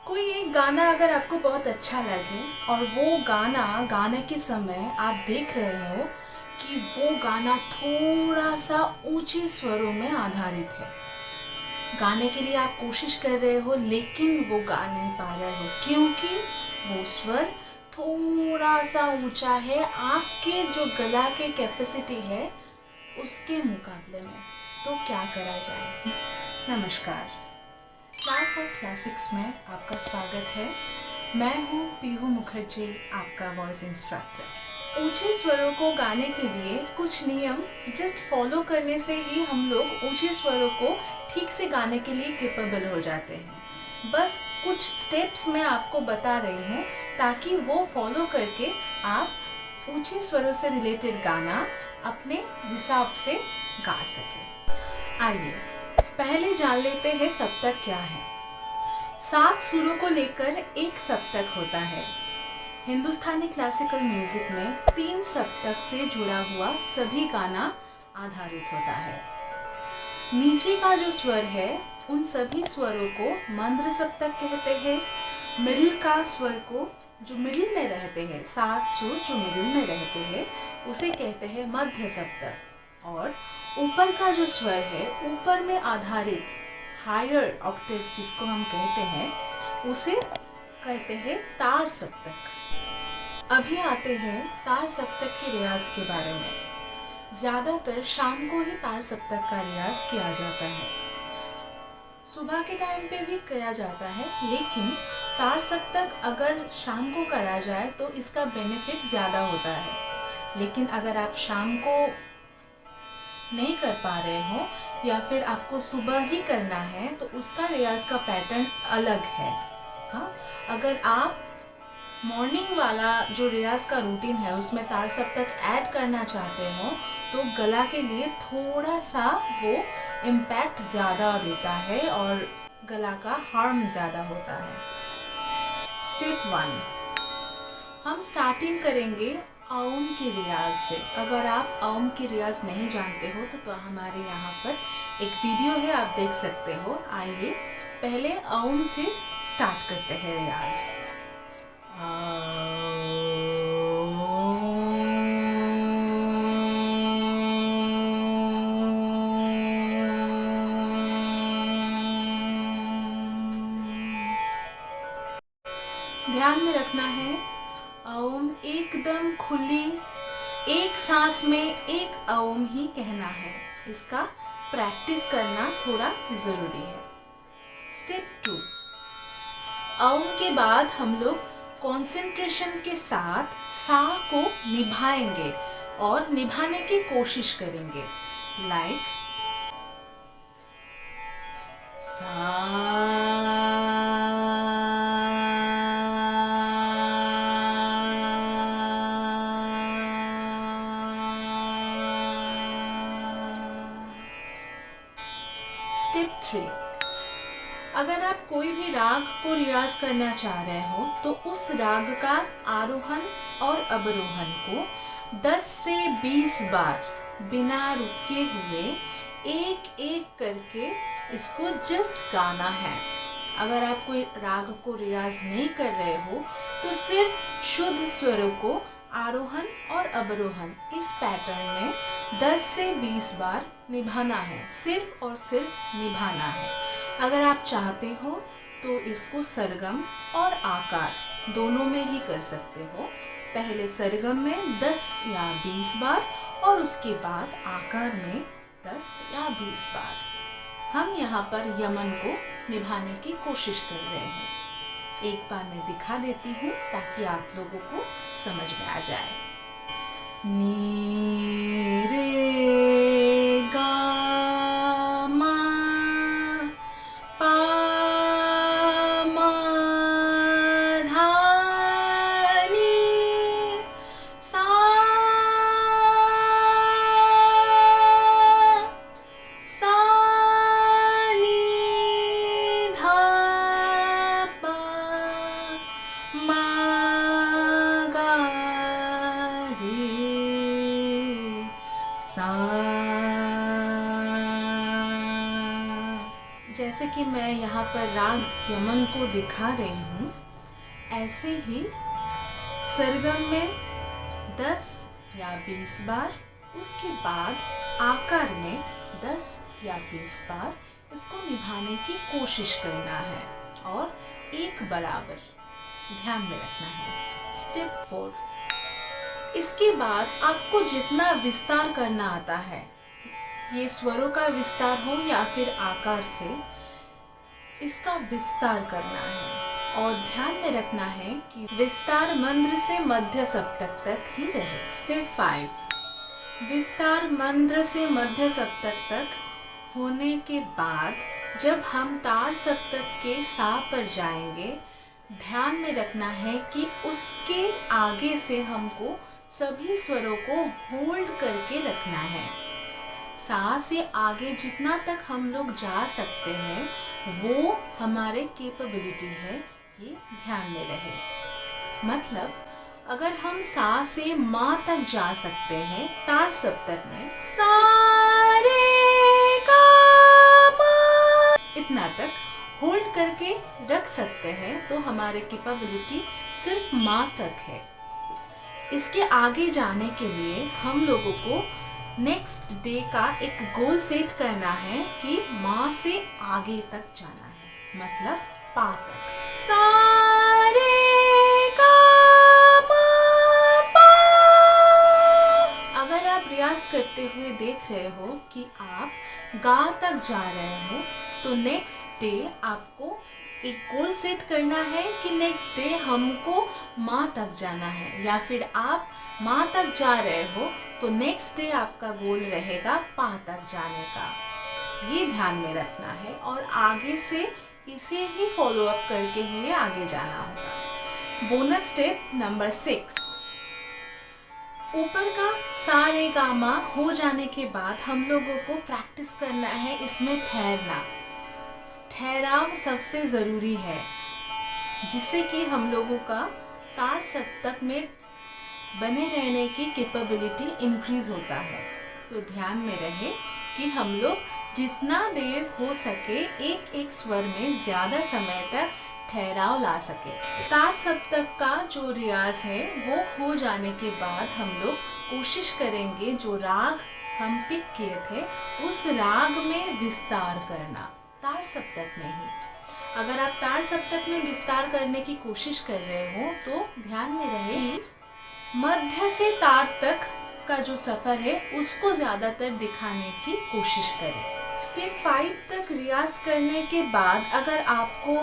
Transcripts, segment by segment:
कोई एक गाना अगर आपको बहुत अच्छा लगे और वो गाना गाने के समय आप देख रहे हो कि वो गाना थोड़ा सा ऊंचे स्वरों में आधारित है। गाने के लिए आप कोशिश कर रहे हो लेकिन वो गा नहीं पा रहे हो क्योंकि वो स्वर थोड़ा सा ऊंचा है आपके जो गला के कैपेसिटी है उसके मुकाबले में। तो क्या करा जाए। नमस्कार, क्लास ऑफ क्लासिक्स में आपका स्वागत है। मैं हूँ पीहू मुखर्जी, आपका वॉइस इंस्ट्रक्टर। ऊंचे स्वरों को गाने के लिए कुछ नियम जस्ट फॉलो करने से ही हम लोग ऊंचे स्वरों को ठीक से गाने के लिए कैपेबल हो जाते हैं। बस कुछ स्टेप्स मैं आपको बता रही हूँ ताकि वो फॉलो करके आप ऊंचे स्वरों से रिलेटेड गाना अपने हिसाब से गा सकें। आइए पहले जान लेते हैं सप्तक क्या है। 7 सुरों को लेकर एक सप्तक होता है। हिंदुस्तानी क्लासिकल म्यूजिक में 3 सप्तक से जुड़ा हुआ सभी गाना आधारित होता है। नीचे का जो स्वर है उन सभी स्वरों को मंद्र सप्तक कहते हैं। मिडिल का स्वर को जो मिडिल में रहते हैं, 7 सुर जो मिडिल में रहते हैं उसे कहते हैं मध्य सप्तक। और ऊपर का जो स्वर है ऊपर में आधारित हायर ऑक्टेव जिसको हम कहते हैं उसे कहते हैं तार सप्तक। अभी आते हैं तार सप्तक के रियाज के बारे में। ज़्यादातर शाम को ही तार सप्तक का रियाज किया जाता है। सुबह के टाइम पे भी किया जाता है लेकिन तार सप्तक अगर शाम को करा जाए तो इसका बेनिफिट ज़्यादा होता है। लेकिन अगर आप शाम को नहीं कर पा रहे हो या फिर आपको सुबह ही करना है तो उसका रियाज का पैटर्न अलग है। हाँ, अगर आप मॉर्निंग वाला जो रियाज का रूटीन है उसमें तार सप्तक ऐड करना चाहते हो तो गला के लिए थोड़ा सा वो इम्पैक्ट ज़्यादा देता है और गला का हार्म ज़्यादा होता है। स्टेप 1, हम स्टार्टिंग करेंगे औम के रियाज से। अगर आप औम की रियाज नहीं जानते हो तो हमारे यहाँ पर एक वीडियो है, आप देख सकते हो। आइए पहले औम से स्टार्ट करते हैं रियाज। ध्यान में रखना है ओम एकदम खुली एक सांस में एक ओम ही कहना है। इसका प्रैक्टिस करना थोड़ा ज़रूरी है। स्टेप 2, ओम के बाद हम लोग कंसंट्रेशन के साथ सा को निभाएंगे और निभाने की कोशिश करेंगे। लाइक सा। स्टेप 3, अगर आप कोई भी राग को रियाज करना चाह रहे हो तो उस राग का आरोहण और अवरोहण को 10 से 20 बार बिना रुके हुए एक एक करके इसको जस्ट गाना है। अगर आप कोई राग को रियाज नहीं कर रहे हो तो सिर्फ शुद्ध स्वरों को आरोहण और अवरोहण इस पैटर्न में 10 से 20 बार निभाना है, सिर्फ और सिर्फ निभाना है। अगर आप चाहते हो तो इसको सरगम और आकार दोनों में ही कर सकते हो। पहले सरगम में 10 या 20 बार और उसके बाद आकार में 10 या 20 बार। हम यहाँ पर यमन को निभाने की कोशिश कर रहे हैं। एक बार मैं दिखा देती हूँ ताकि आप लोगों को समझ में आ जाए। नी रे गा मा पा मा धा नी सा सा नी धा पा मा गा रे सा। जैसे कि मैं यहाँ पर राग यमन को दिखा रही हूँ, ऐसे ही सरगम में 10 या 20 बार, उसके बाद आकार में 10 या 20 बार इसको निभाने की कोशिश करना है और एक बराबर ध्यान में रखना है। स्टेप 4, इसके बाद आपको जितना विस्तार करना आता है, ये स्वरों का विस्तार हो या फिर आकार से, इसका विस्तार करना है और ध्यान में रखना है कि विस्तार मंद्र से मध्य सप्तक तक ही रहे। स्टेप 5, विस्तार मंद्र से मध्य सप्तक तक होने के बाद जब हम ताड़ सप्तक के सा पर जाएंगे, ध्यान में रखना है कि उसके आगे से हमको सभी स्वरों को होल्ड करके रखना है। सा से आगे जितना तक हम लोग जा सकते हैं वो हमारे कैपेबिलिटी है, ये ध्यान में रहे। मतलब अगर हम सा से मा तक जा सकते हैं ताड़ सप्तक में, सा रे गा मा, इतना तक होल्ड करके रख सकते हैं तो हमारे कैपेबिलिटी सिर्फ मा तक है। इसके आगे जाने के लिए हम लोगों को नेक्स्ट डे का एक गोल सेट करना है कि मा से आगे तक जाना है, मतलब पा तक। सा रे गा मा पा। अगर आप रियाज करते हुए देख रहे हो कि आप गा तक जा रहे हो तो नेक्स्ट डे आपको एक गोल सेट करना है कि नेक्स्ट डे हमको मा तक जाना है, या फिर आप मा तक जा रहे हो तो नेक्स्ट डे आपका गोल रहेगा पा तक जाने का। ये ध्यान में रखना है और आगे से इसे ही फॉलो अप करके हुए आगे जाना होगा। बोनस स्टेप नंबर 6, ऊपर का सा रे गा मा हो जाने के बाद हम लोगों को प्रैक्टिस करना है इसमें ठहरना। ठहराव सबसे ज़रूरी है, जिससे कि हम लोगों का ताड़ सप्तक में बने रहने की कैपेबिलिटी इंक्रीज होता है। तो ध्यान में रहे कि हम लोग जितना देर हो सके एक एक स्वर में ज़्यादा समय तक ठहराव ला सके। ताड़ सप्तक का जो रियाज है वो हो जाने के बाद हम लोग कोशिश करेंगे जो राग हम पिक किए थे उस राग में विस्तार करना, ताड़ सप्तक में ही। अगर आप ताड़ सप्तक में विस्तार करने की कोशिश कर रहे हो तो ध्यान में रहे कि मध्य से ताड़ तक का जो सफ़र है उसको ज़्यादातर दिखाने की कोशिश करें। स्टेप 5 तक रियाज करने के बाद अगर आपको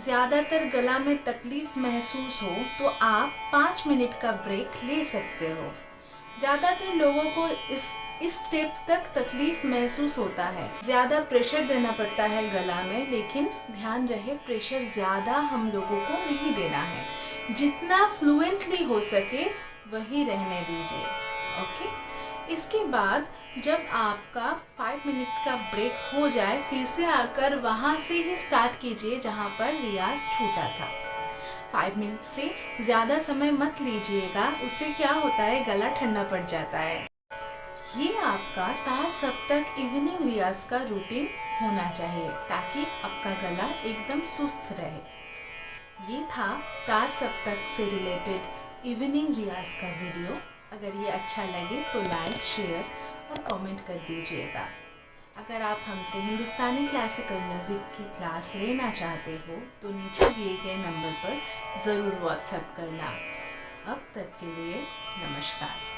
ज़्यादातर गला में तकलीफ़ महसूस हो तो आप 5 मिनट का ब्रेक ले सकते हो। ज़्यादातर लोगों को इस स्टेप तक तकलीफ़ महसूस होता है, ज़्यादा प्रेशर देना पड़ता है गला में, लेकिन ध्यान रहे प्रेशर ज़्यादा हम लोगों को नहीं देना है, जितना फ्लुएंटली हो सके वही रहने दीजिए। ओके, इसके बाद जब आपका 5 मिनट्स का ब्रेक हो जाए फिर से आकर वहाँ से ही स्टार्ट कीजिए जहाँ पर रियाज छूटा था। 5 मिनट से ज़्यादा समय मत लीजिएगा, उससे क्या होता है गला ठंडा पड़ जाता है। ये आपका ताड़ सप्तक इवनिंग रियाज का रूटीन होना चाहिए ताकि आपका गला एकदम सुस्त रहे। ये था ताड़ सप्तक से रिलेटेड इवनिंग रियाज का वीडियो। अगर ये अच्छा लगे तो लाइक, शेयर और कमेंट कर दीजिएगा। अगर आप हमसे हिंदुस्तानी क्लासिकल म्यूज़िक की क्लास लेना चाहते हो तो नीचे दिए गए नंबर पर ज़रूर व्हाट्सएप करना। अब तक के लिए नमस्कार।